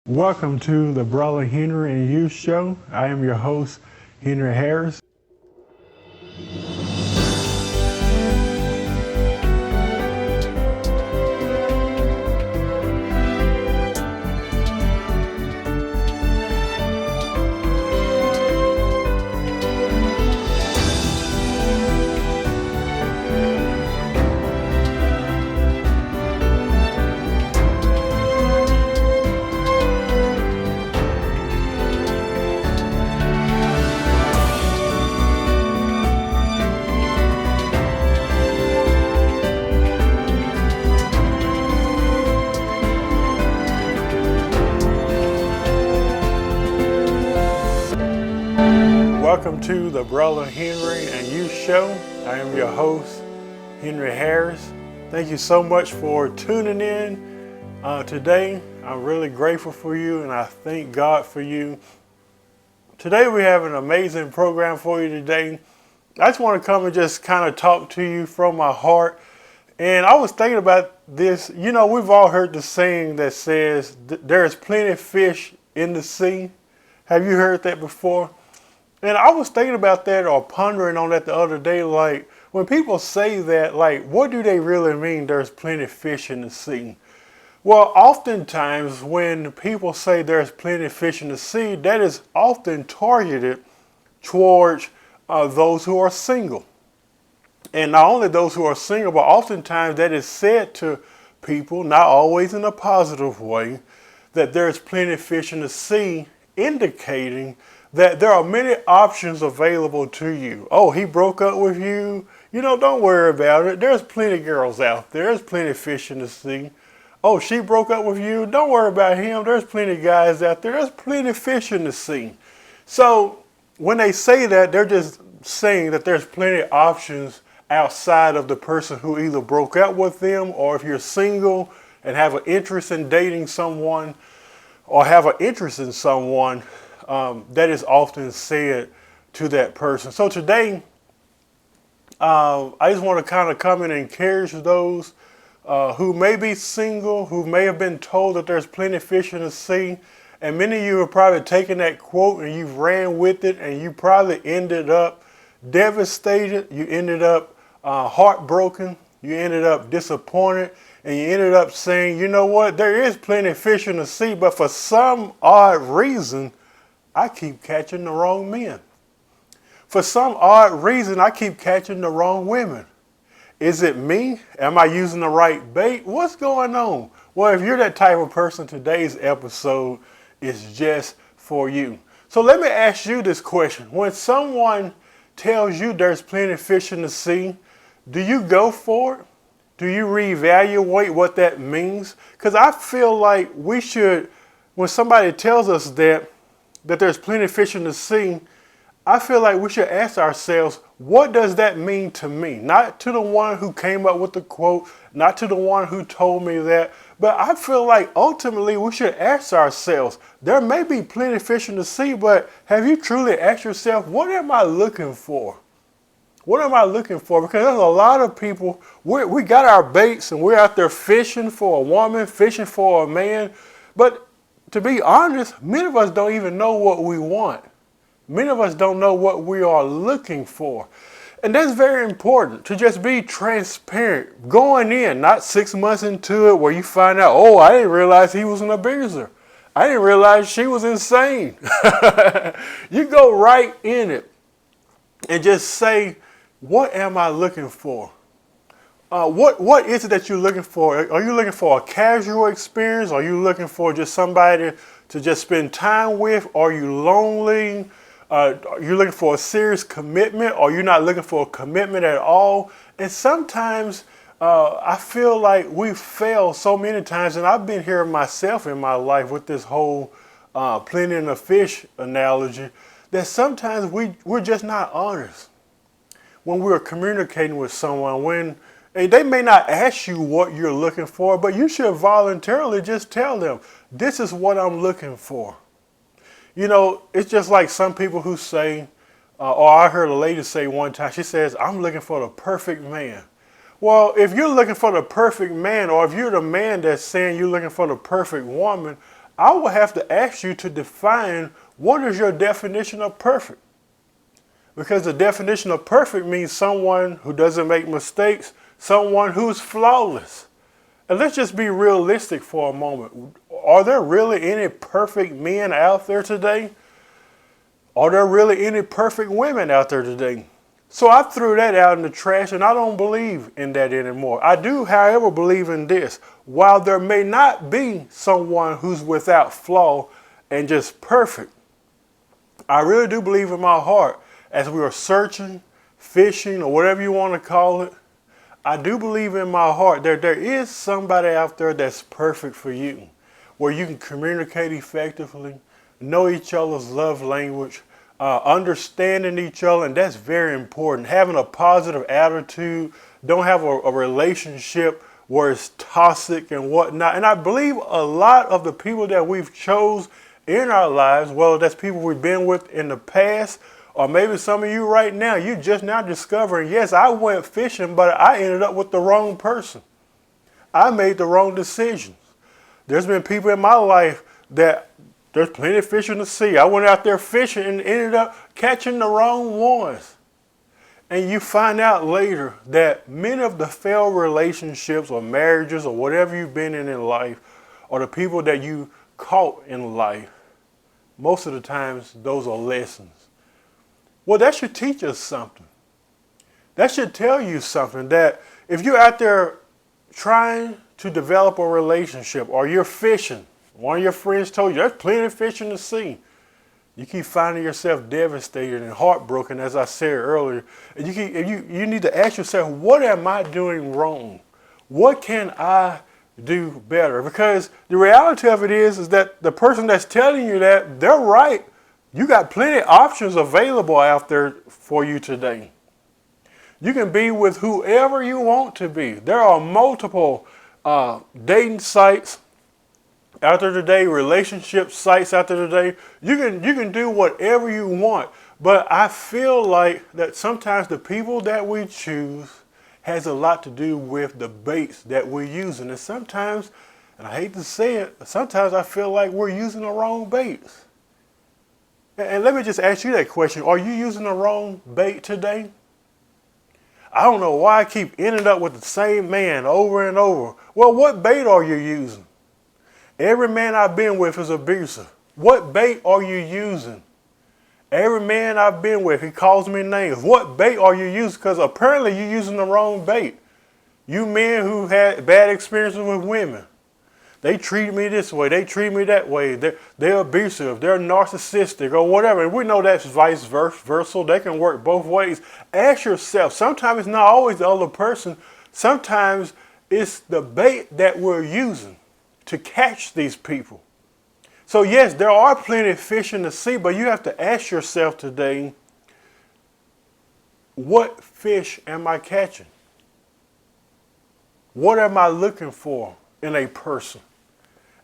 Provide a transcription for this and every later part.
Welcome to the Brother Henry and You Show. I am your host, Henry Harris. Welcome to the Brother Henry and You Show. I am your host, Henry Harris. Thank you so much for tuning in today. I'm really grateful for you and I thank God for you. Today we have an amazing program for you today. I just want to come and just kind of talk to you from my heart. And I was thinking about this. You know, we've all heard the saying that says, there is plenty of fish in the sea. Have you heard that before? And I was thinking about that or pondering on that the other day, like when people say that, like what do they really mean there's plenty of fish in the sea? Well, oftentimes when people say there's plenty of fish in the sea, that is often targeted towards those who are single. And not only those who are single, but oftentimes that is said to people, not always in a positive way, that there's plenty of fish in the sea, indicating that there are many options available to you. Oh, he broke up with you. You know, don't worry about it. There's plenty of girls out there. There's plenty of fish in the sea. Oh, she broke up with you. Don't worry about him. There's plenty of guys out there. There's plenty of fish in the sea. So when they say that, they're just saying that there's plenty of options outside of the person who either broke up with them, or if you're single and have an interest in dating someone or have an interest in someone, that is often said to that person. So today, I just want to kind of come in and encourage those who may be single, who may have been told that there's plenty of fish in the sea. And many of you have probably taken that quote and you've ran with it, and you probably ended up devastated. You ended up heartbroken. You ended up disappointed. And you ended up saying, you know what, there is plenty of fish in the sea, but for some odd reason, I keep catching the wrong men. For some odd reason, I keep catching the wrong women. Is it me? Am I using the right bait? What's going on? Well, if you're that type of person, today's episode is just for you. So let me ask you this question. When someone tells you there's plenty of fish in the sea, do you go for it? Do you reevaluate what that means? Because I feel like we should, when somebody tells us that there's plenty of fish in the sea, I feel like we should ask ourselves, what does that mean to me? Not to the one who came up with the quote, not to the one who told me that, but I feel like ultimately we should ask ourselves, there may be plenty of fish in the sea, but have you truly asked yourself, what am I looking for? What am I looking for? Because there's a lot of people, we got our baits and we're out there fishing for a woman, fishing for a man, but to be honest, many of us don't even know what we want. Many of us don't know what we are looking for. And that's very important, to just be transparent. Going in, not 6 months into it where you find out, oh, I didn't realize he was an abuser. I didn't realize she was insane. You go right in it and just say, what am I looking for? What is it that you're looking for? Are you looking for a casual experience? Are you looking for just somebody to just spend time with? Are you lonely? Are you looking for a serious commitment? Or are you not looking for a commitment at all? And sometimes I feel like we fail so many times, and I've been here myself in my life with this whole plenty of the fish analogy, that sometimes we're just not honest when we're communicating with someone. When they may not ask you what you're looking for, but you should voluntarily just tell them, this is what I'm looking for. You know, it's just like some people who say, or I heard a lady say one time, she says, I'm looking for the perfect man. Well, if you're looking for the perfect man, or if you're the man that's saying you're looking for the perfect woman, I will have to ask you to define what is your definition of perfect. Because the definition of perfect means someone who doesn't make mistakes, someone who's flawless. And let's just be realistic for a moment. Are there really any perfect men out there today? Are there really any perfect women out there today? So I threw that out in the trash, and I don't believe in that anymore. I do, however, believe in this. While there may not be someone who's without flaw and just perfect, I really do believe in my heart, as we are searching, fishing, or whatever you want to call it, I do believe in my heart that there is somebody out there that's perfect for you, where you can communicate effectively, know each other's love language, understanding each other, and that's very important. Having a positive attitude, don't have a relationship where it's toxic and whatnot. And I believe a lot of the people that we've chose in our lives, whether that's people we've been with in the past, or maybe some of you right now, you just now discovering, yes, I went fishing, but I ended up with the wrong person. I made the wrong decisions. There's been people in my life that there's plenty of fish in the sea. I went out there fishing and ended up catching the wrong ones. And you find out later that many of the failed relationships or marriages or whatever you've been in life, or the people that you caught in life, most of the times those are lessons. Well, that should teach us something. That should tell you something, that if you're out there trying to develop a relationship, or you're fishing, one of your friends told you, there's plenty of fish in the sea. You keep finding yourself devastated and heartbroken, as I said earlier. And you need to ask yourself, what am I doing wrong? What can I do better? Because the reality of it is that the person that's telling you that, they're right. You got plenty of options available out there for you today. You can be with whoever you want to be. There are multiple dating sites out there today, relationship sites out there today. You can do whatever you want. But I feel like that sometimes the people that we choose has a lot to do with the baits that we're using. And sometimes, and I hate to say it, sometimes I feel like we're using the wrong baits. And let me just ask you that question. Are you using the wrong bait today? I don't know why I keep ending up with the same man over and over. Well, what bait are you using? Every man I've been with is abusive. What bait are you using? Every man I've been with, he calls me names. What bait are you using? Because apparently you're using the wrong bait. You men who had bad experiences with women. They treat me this way. They treat me that way. They're abusive. They're narcissistic or whatever. And we know that's vice versa. They can work both ways. Ask yourself. Sometimes it's not always the other person. Sometimes it's the bait that we're using to catch these people. So yes, there are plenty of fish in the sea, but you have to ask yourself today, what fish am I catching? What am I looking for in a person?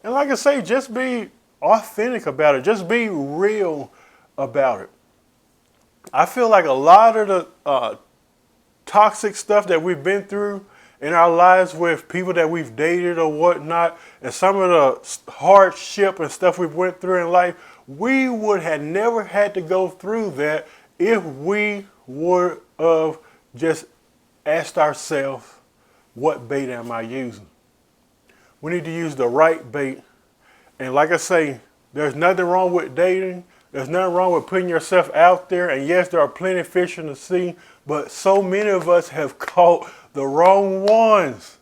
And like I say, just be authentic about it. Just be real about it. I feel like a lot of the toxic stuff that we've been through in our lives with people that we've dated or whatnot, and some of the hardship and stuff we've went through in life, we would have never had to go through that if we would have just asked ourselves, what bait am I using? We need to use the right bait. And like I say, there's nothing wrong with dating. There's nothing wrong with putting yourself out there. And yes, there are plenty of fish in the sea, but so many of us have caught the wrong ones.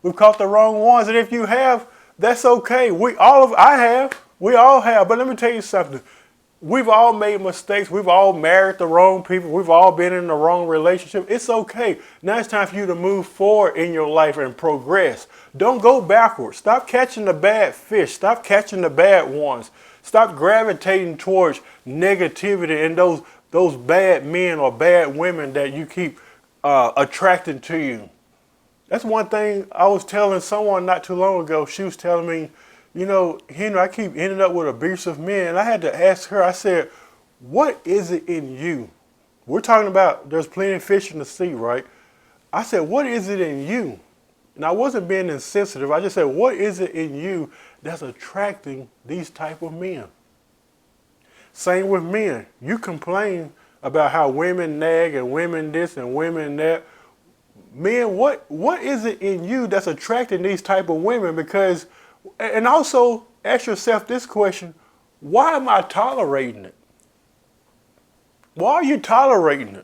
We've caught the wrong ones. And if you have, that's okay. We all have. But let me tell you something. We've all made mistakes. We've all married the wrong people. We've all been in the wrong relationship. It's okay. Now it's time for you to move forward in your life and progress. Don't go backwards. Stop catching the bad fish. Stop catching the bad ones. Stop gravitating towards negativity and those bad men or bad women that you keep attracting to you. That's one thing I was telling someone not too long ago. She was telling me, you know, Henry, I keep ending up with abusive men. And I had to ask her, I said, what is it in you? We're talking about there's plenty of fish in the sea, right? I said, what is it in you? And I wasn't being insensitive. I just said, what is it in you that's attracting these type of men. Same with men. You complain about how women nag and women this and women that. Men, what is it in you that's attracting these type of women? Because, and also ask yourself this question, why am I tolerating it? Why are you tolerating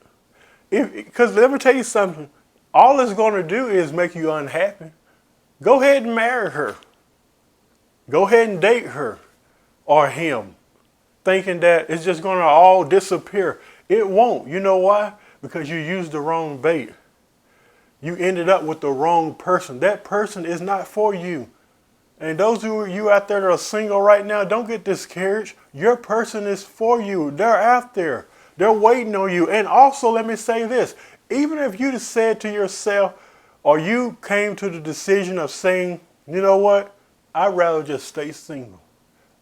it? Because let me tell you something, all it's going to do is make you unhappy. Go ahead and marry her. Go ahead and date her or him, thinking that it's just going to all disappear. It won't. You know why? Because you used the wrong bait. You ended up with the wrong person. That person is not for you. And those of you out there that are single right now, don't get discouraged. Your person is for you. They're out there. They're waiting on you. And also, let me say this. Even if you just said to yourself, or you came to the decision of saying, you know what? I'd rather just stay single.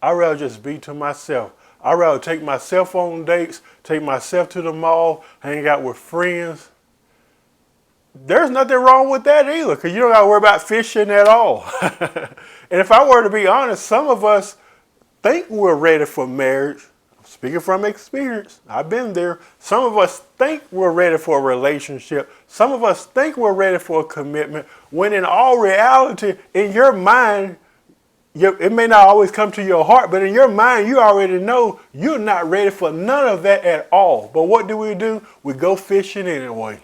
I'd rather just be to myself. I'd rather take myself on dates, take myself to the mall, hang out with friends. There's nothing wrong with that either, because you don't got to worry about fishing at all. And if I were to be honest, some of us think we're ready for marriage. Speaking from experience, I've been there. Some of us think we're ready for a relationship. Some of us think we're ready for a commitment, when in all reality, in your mind, it may not always come to your heart, but in your mind, you already know you're not ready for none of that at all. But what do? We go fishing anyway.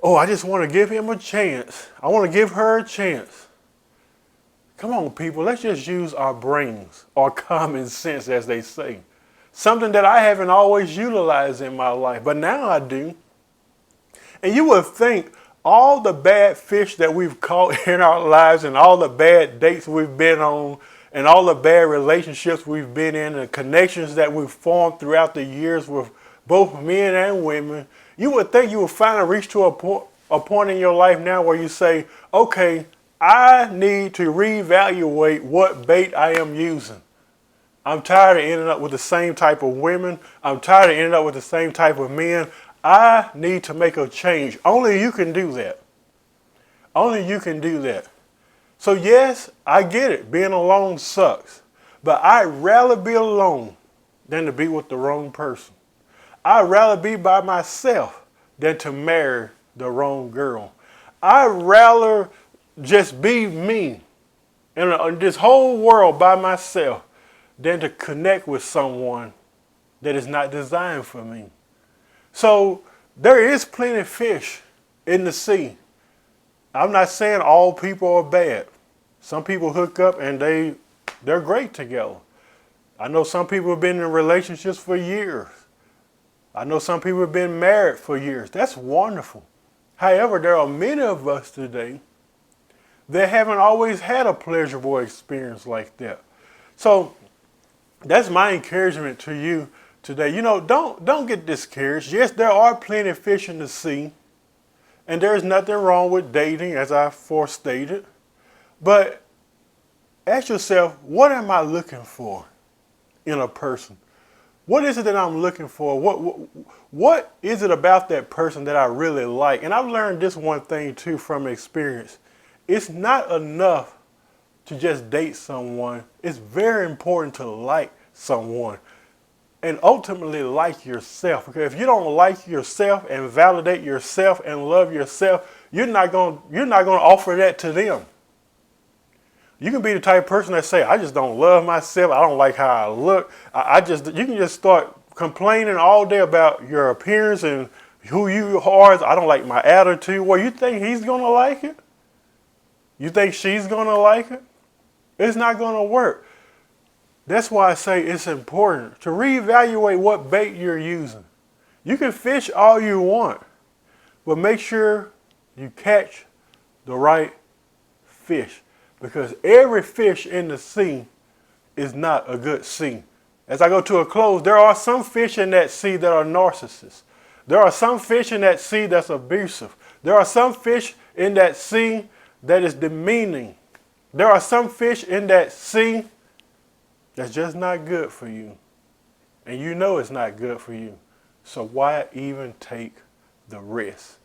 Oh, I just want to give him a chance. I want to give her a chance. Come on, people, let's just use our brains, or common sense, as they say. Something that I haven't always utilized in my life, but now I do. And you would think all the bad fish that we've caught in our lives, and all the bad dates we've been on, and all the bad relationships we've been in, and connections that we've formed throughout the years with both men and women, you would think you would finally reach to a point in your life now where you say, okay, I need to reevaluate what bait I am using. I'm tired of ending up with the same type of women. I'm tired of ending up with the same type of men. I need to make a change. Only you can do that. Only you can do that. So yes, I get it. Being alone sucks. But I'd rather be alone than to be with the wrong person. I'd rather be by myself than to marry the wrong girl. I'd rather just be me in this whole world by myself than to connect with someone that is not designed for me. So there is plenty of fish in the sea. I'm not saying all people are bad. Some people hook up and they're great together. I know some people have been in relationships for years. I know some people have been married for years. That's wonderful. However, there are many of us today that haven't always had a pleasurable experience like that. So that's my encouragement to you today. You know, don't get discouraged. Yes, there are plenty of fish in the sea, and there's nothing wrong with dating, as I forestated. But ask yourself, what am I looking for in a person? What is it that I'm looking for? What is it about that person that I really like? And I've learned this one thing too from experience. It's not enough to just date someone. It's very important to like someone, and ultimately like yourself. Because if you don't like yourself and validate yourself and love yourself, you're not going to offer that to them. You can be the type of person that say, I just don't love myself. I don't like how I look. You can just start complaining all day about your appearance and who you are. I don't like my attitude. Well, you think he's going to like it? You think she's going to like it? It's not going to work. That's why I say it's important to reevaluate what bait you're using. You can fish all you want, but make sure you catch the right fish. Because every fish in the sea is not a good sea. As I go to a close, there are some fish in that sea that are narcissists. There are some fish in that sea that's abusive. There are some fish in that sea that is demeaning. There are some fish in that sea that's just not good for you. And you know it's not good for you. So why even take the risk?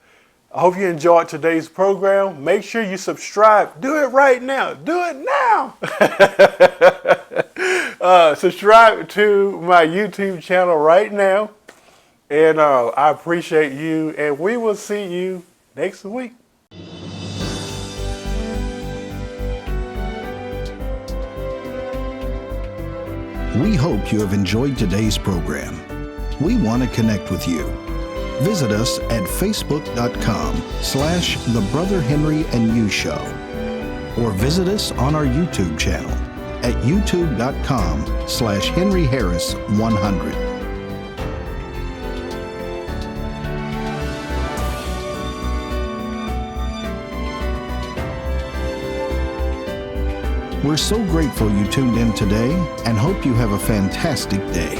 I hope you enjoyed today's program. Make sure you subscribe. Do it right now. Do it now. Subscribe to my YouTube channel right now. And I appreciate you. And we will see you next week. We hope you have enjoyed today's program. We want to connect with you. Visit us at facebook.com/The Brother Henry and You Show, or visit us on our YouTube channel at youtube.com/Henry Harris 100. We're so grateful you tuned in today and hope you have a fantastic day.